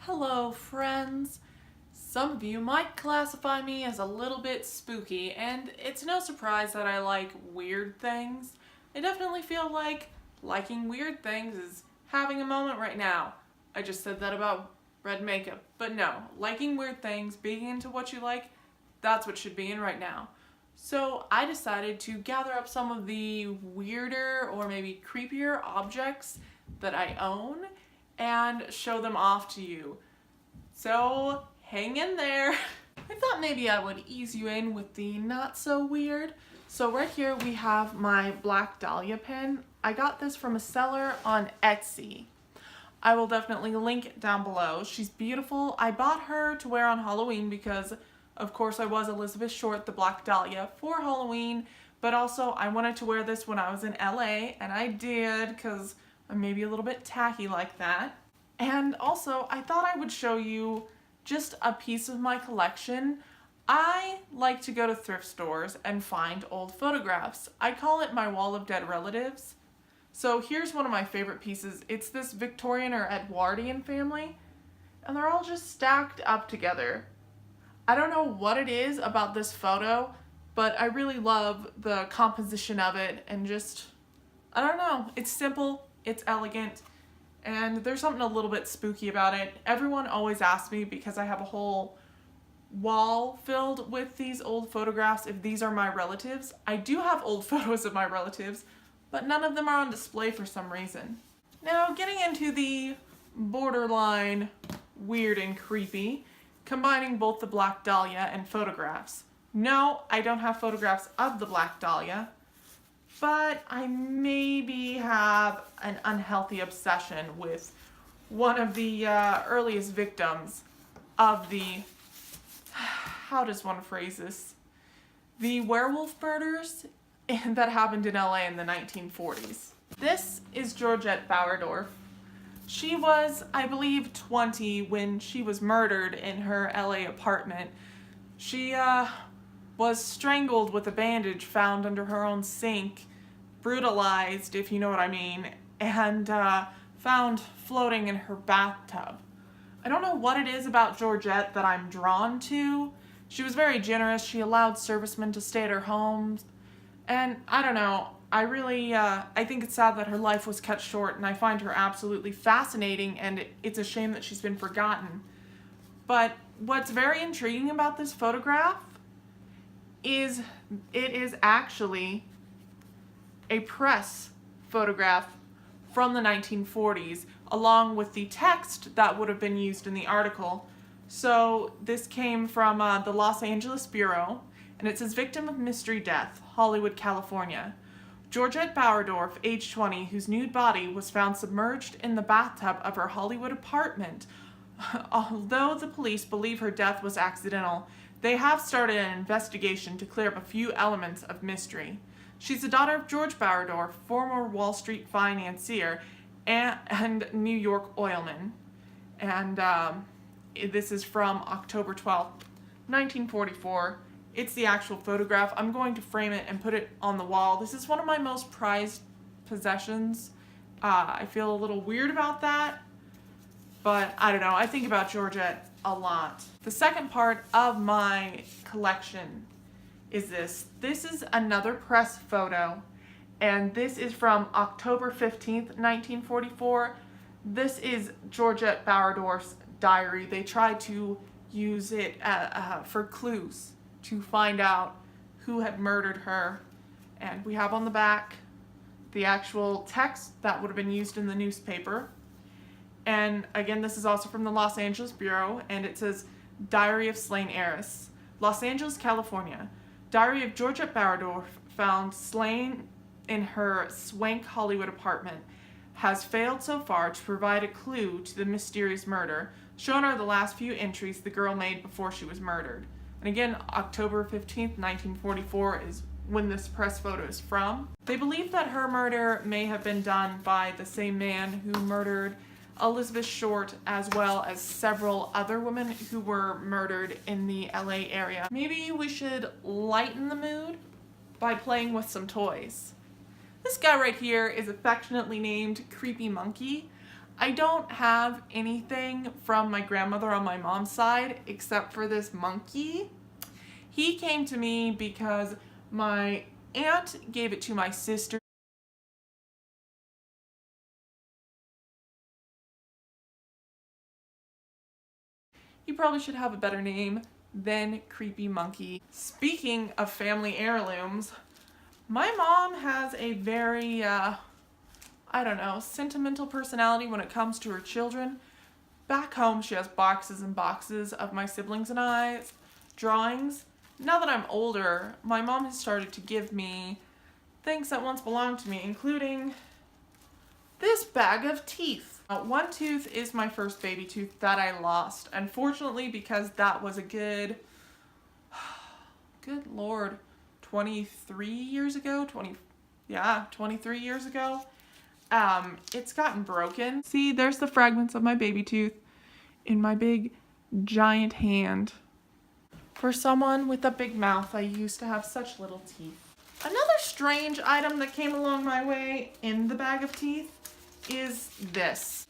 Hello, friends. Some of you might classify me as a little bit spooky, and it's no surprise that I like weird things. I definitely feel like liking weird things is having a moment right now. I just said that about red makeup, but no, liking weird things, being into what you like, that's what should be in right now. So I decided to gather up some of the weirder or maybe creepier objects that I own and show them off to you. So hang in there. I thought maybe I would ease you in with the not so weird. So right here we have my black Dahlia pin. I got this from a seller on Etsy. I will definitely link it down below. She's beautiful. I bought her to wear on Halloween because of course I was Elizabeth Short, the Black Dahlia, for Halloween, but also I wanted to wear this when I was in LA, and I did because I'm maybe a little bit tacky like that. And also, I thought I would show you just a piece of my collection. I like to go to thrift stores and find old photographs. I call it my wall of dead relatives. So here's one of my favorite pieces. It's this Victorian or Edwardian family, and they're all just stacked up together. I don't know what it is about this photo, but I really love the composition of it, and just, I don't know, it's simple, it's elegant, and there's something a little bit spooky about it. Everyone always asks me, because I have a whole wall filled with these old photographs, if these are my relatives. I do have old photos of my relatives, but none of them are on display for some reason. Now, getting into the borderline weird and creepy, combining both the Black Dahlia and photographs. No, I don't have photographs of the Black Dahlia, but I maybe have an unhealthy obsession with one of the earliest victims of the, how does one phrase this? The werewolf murders that happened in LA in the 1940s. This is Georgette Bowerdorf. She was, I believe, 20 when she was murdered in her LA apartment. She was strangled with a bandage found under her own sink, brutalized, if you know what I mean, and found floating in her bathtub. I don't know what it is about Georgette that I'm drawn to. She was very generous. She allowed servicemen to stay at her home, and I don't know. I think it's sad that her life was cut short, and I find her absolutely fascinating, and it's a shame that she's been forgotten. But what's very intriguing about this photograph is it is actually a press photograph from the 1940s, along with the text that would have been used in the article. So this came from the Los Angeles Bureau, and it says, "Victim of mystery death, Hollywood, California. Georgette Bowerdorf, age 20, whose nude body was found submerged in the bathtub of her Hollywood apartment. Although the police believe her death was accidental, they have started an investigation to clear up a few elements of mystery. She's the daughter of George Bowerdorf, former Wall Street financier and New York oilman." And this is from October 12th, 1944. It's the actual photograph. I'm going to frame it and put it on the wall. This is one of my most prized possessions. I feel a little weird about that, but I don't know. I think about Georgette a lot. The second part of my collection is this. This is another press photo, and this is from October 15th, 1944. This is Georgette Bowerdorf's diary. They tried to use it for clues to find out who had murdered her. And we have on the back the actual text that would have been used in the newspaper. And again, this is also from the Los Angeles Bureau, and it says, "Diary of Slain Heiress. Los Angeles, California. Diary of Georgette Bowerdorf, found slain in her swank Hollywood apartment, has failed so far to provide a clue to the mysterious murder. Shown are the last few entries the girl made before she was murdered." And again, October 15th, 1944 is when this press photo is from. They believe that her murder may have been done by the same man who murdered Elizabeth Short, as well as several other women who were murdered in the LA area. Maybe we should lighten the mood by playing with some toys. This guy right here is affectionately named Creepy Monkey. I don't have anything from my grandmother on my mom's side except for this monkey. He came to me because my aunt gave it to my sister. He probably should have a better name than Creepy Monkey. Speaking of family heirlooms, my mom has a very, I don't know, sentimental personality when it comes to her children. Back home, she has boxes and boxes of my siblings and I's drawings. Now that I'm older, my mom has started to give me things that once belonged to me, including this bag of teeth. One tooth is my first baby tooth that I lost, unfortunately, because that was a good Lord, 23 years ago, 23 years ago. It's gotten broken. See, there's the fragments of my baby tooth in my big giant hand. For someone with a big mouth, I used to have such little teeth. Another strange item that came along my way in the bag of teeth is this,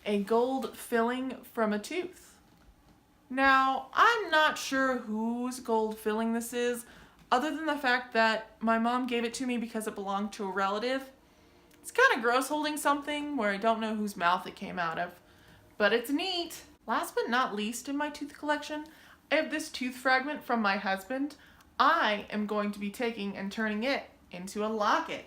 a gold filling from a tooth. Now, I'm not sure whose gold filling this is, other than the fact that my mom gave it to me because it belonged to a relative. It's kind of gross holding something where I don't know whose mouth it came out of, but it's neat. Last but not least in my tooth collection, I have this tooth fragment from my husband. I am going to be taking and turning it into a locket.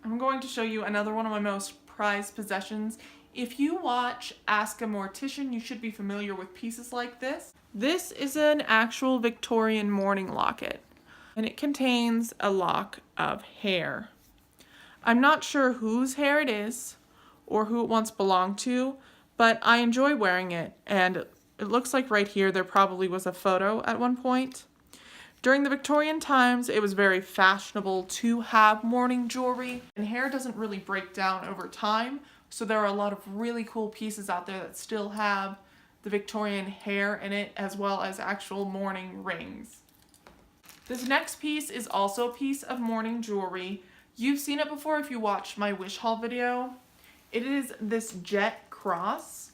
I'm going to show you another one of my most prized possessions. If you watch Ask a Mortician, you should be familiar with pieces like this. This is an actual Victorian mourning locket, and it contains a lock of hair. I'm not sure whose hair it is or who it once belonged to, but I enjoy wearing it, and it looks like right here there probably was a photo at one point. During the Victorian times, it was very fashionable to have mourning jewelry, and hair doesn't really break down over time, so there are a lot of really cool pieces out there that still have the Victorian hair in it, as well as actual mourning rings. This next piece is also a piece of mourning jewelry. You've seen it before if you watched my wish haul video. It is this jet cross.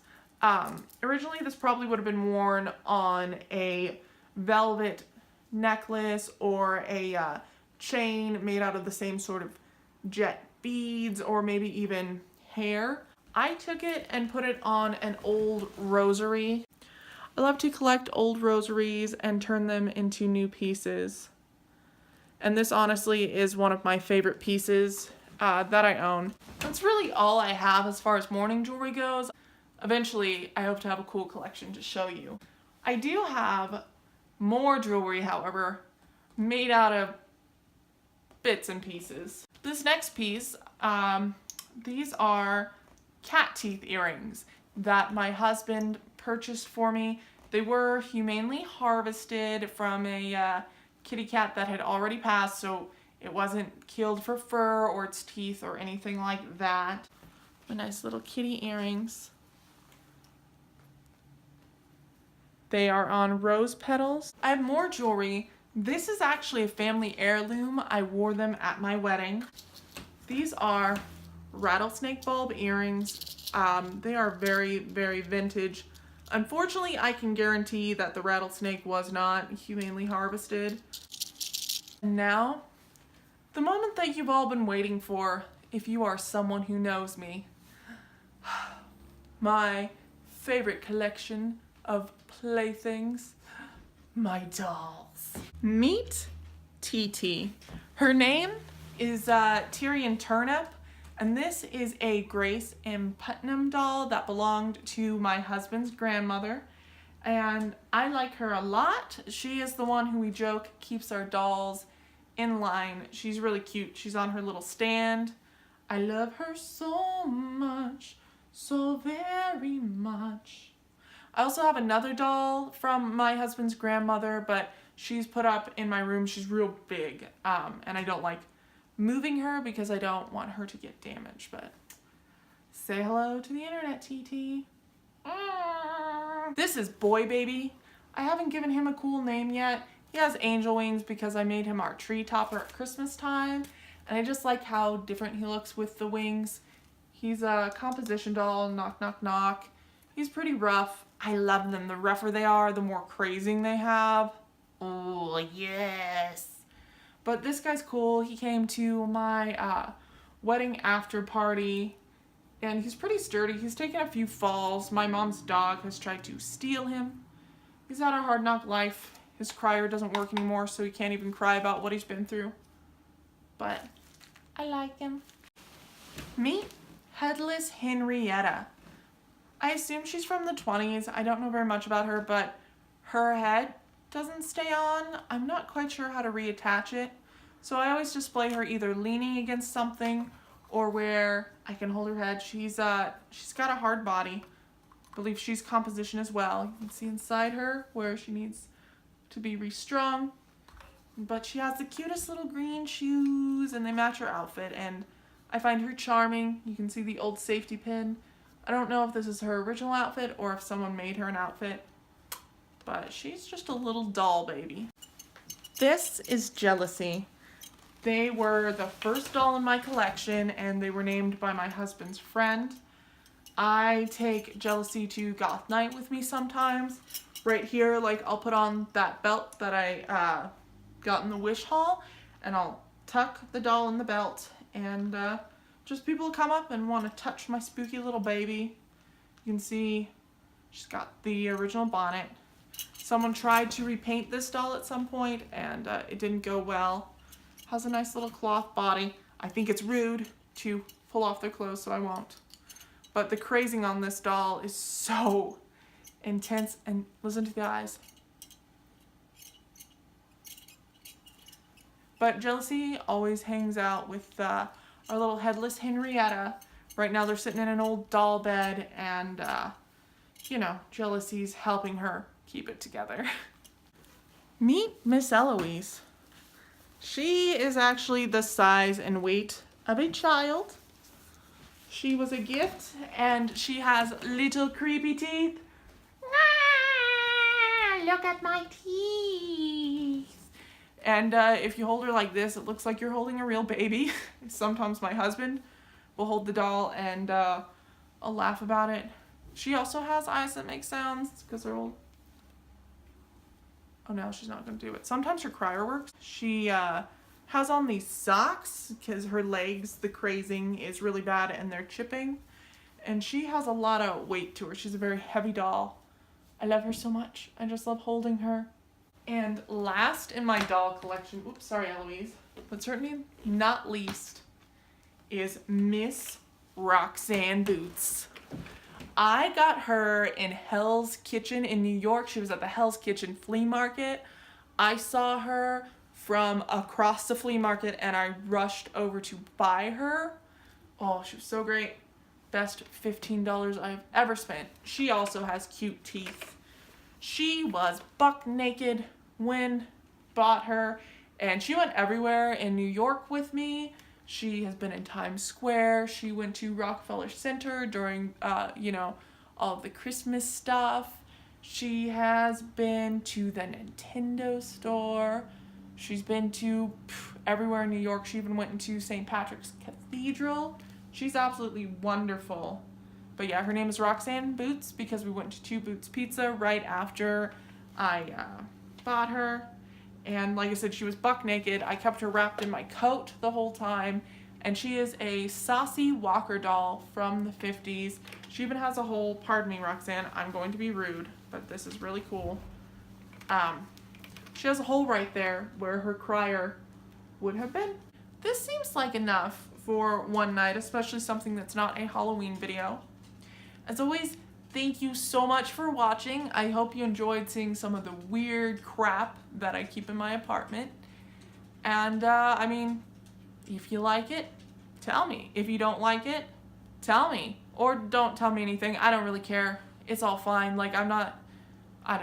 Originally, this probably would have been worn on a velvet necklace or a chain made out of the same sort of jet beads or maybe even hair. I took it and put it on an old rosary. I love to collect old rosaries and turn them into new pieces. And this honestly is one of my favorite pieces that I own. That's really all I have as far as mourning jewelry goes. Eventually, I hope to have a cool collection to show you. I do have more jewelry, however, made out of bits and pieces. This next piece, these are cat teeth earrings that my husband purchased for me. They were humanely harvested from a kitty cat that had already passed, so it wasn't killed for fur or its teeth or anything like that. My nice little kitty earrings. They are on rose petals. I have more jewelry. This is actually a family heirloom. I wore them at my wedding. These are rattlesnake bulb earrings. They are very, very vintage. Unfortunately, I can guarantee that the rattlesnake was not humanely harvested. And now, the moment that you've all been waiting for, if you are someone who knows me. My favorite collection of playthings, my dolls. Meet TT. Her name is Tyrion Turnip, and this is a Grace M. Putnam doll that belonged to my husband's grandmother, and I like her a lot. She is the one who we joke keeps our dolls in line. She's really cute. She's on her little stand. I love her so much, so very much. I also have another doll from my husband's grandmother, but she's put up in my room. She's real big, and I don't like moving her because I don't want her to get damaged, but say hello to the internet, TT. This is Boy Baby. I haven't given him a cool name yet. He has angel wings because I made him our tree topper at Christmas time, and I just like how different he looks with the wings. He's a composition doll, knock, knock, knock. He's pretty rough. I love them. The rougher they are, the more crazing they have. Oh, yes. But this guy's cool. He came to my wedding after party, and he's pretty sturdy. He's taken a few falls. My mom's dog has tried to steal him. He's had a hard knock life. His crier doesn't work anymore, so he can't even cry about what he's been through. But I like him. Meet Headless Henrietta. I assume she's from the 20s. I don't know very much about her, but her head doesn't stay on. I'm not quite sure how to reattach it. So I always display her either leaning against something or where I can hold her head. She's got a hard body. I believe she's composition as well. You can see inside her where she needs to be restrung. But she has the cutest little green shoes and they match her outfit, and I find her charming. You can see the old safety pin. I don't know if this is her original outfit or if someone made her an outfit, but she's just a little doll baby. This is Jealousy. They were the first doll in my collection, and they were named by my husband's friend. I take Jealousy to goth night with me sometimes. Right here, like, I'll put on that belt that I got in the Wish haul, and I'll tuck the doll in the belt, and just people come up and want to touch my spooky little baby. You can see she's got the original bonnet. Someone tried to repaint this doll at some point, and it didn't go well. Has a nice little cloth body. I think it's rude to pull off their clothes, so I won't. But the crazing on this doll is so intense, and listen to the eyes. But Jealousy always hangs out with our little headless Henrietta. Right now they're sitting in an old doll bed, and you know, Jealousy's helping her keep it together. Meet Miss Eloise. She is actually the size and weight of a child. She was a gift, and she has little creepy teeth. Look at my teeth. And if you hold her like this, it looks like you're holding a real baby. Sometimes my husband will hold the doll, and I'll laugh about it. She also has eyes that make sounds because they're old. Oh no, she's not going to do it. Sometimes her crier works. She has on these socks because her legs, the crazing is really bad and they're chipping. And she has a lot of weight to her. She's a very heavy doll. I love her so much. I just love holding her. And last in my doll collection, oops, sorry Eloise, but certainly not least, is Miss Roxanne Boots. I got her in Hell's Kitchen in New York. She was at the Hell's Kitchen flea market. I saw her from across the flea market and I rushed over to buy her. Oh, she was so great. Best $15 I've ever spent. She also has cute teeth. She was buck naked when bought her, and she went everywhere in New York with me. She has been in Times Square. She went to Rockefeller Center during, you know, all of the Christmas stuff. She has been to the Nintendo store. She's been to everywhere in New York. She even went into St. Patrick's Cathedral. She's absolutely wonderful. But yeah, her name is Roxanne Boots because we went to Two Boots Pizza right after I bought her. And like I said, she was buck naked. I kept her wrapped in my coat the whole time. And she is a saucy walker doll from the 50s. She even has a hole, pardon me Roxanne, I'm going to be rude, but this is really cool. She has a hole right there where her crier would have been. This seems like enough for one night, especially something that's not a Halloween video. As always, thank you so much for watching. I hope you enjoyed seeing some of the weird crap that I keep in my apartment. And, I mean, if you like it, tell me. If you don't like it, tell me. Or don't tell me anything. I don't really care. It's all fine. Like, I don't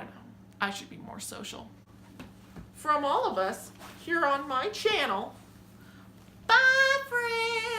know. I should be more social. From all of us here on my channel, bye, friends!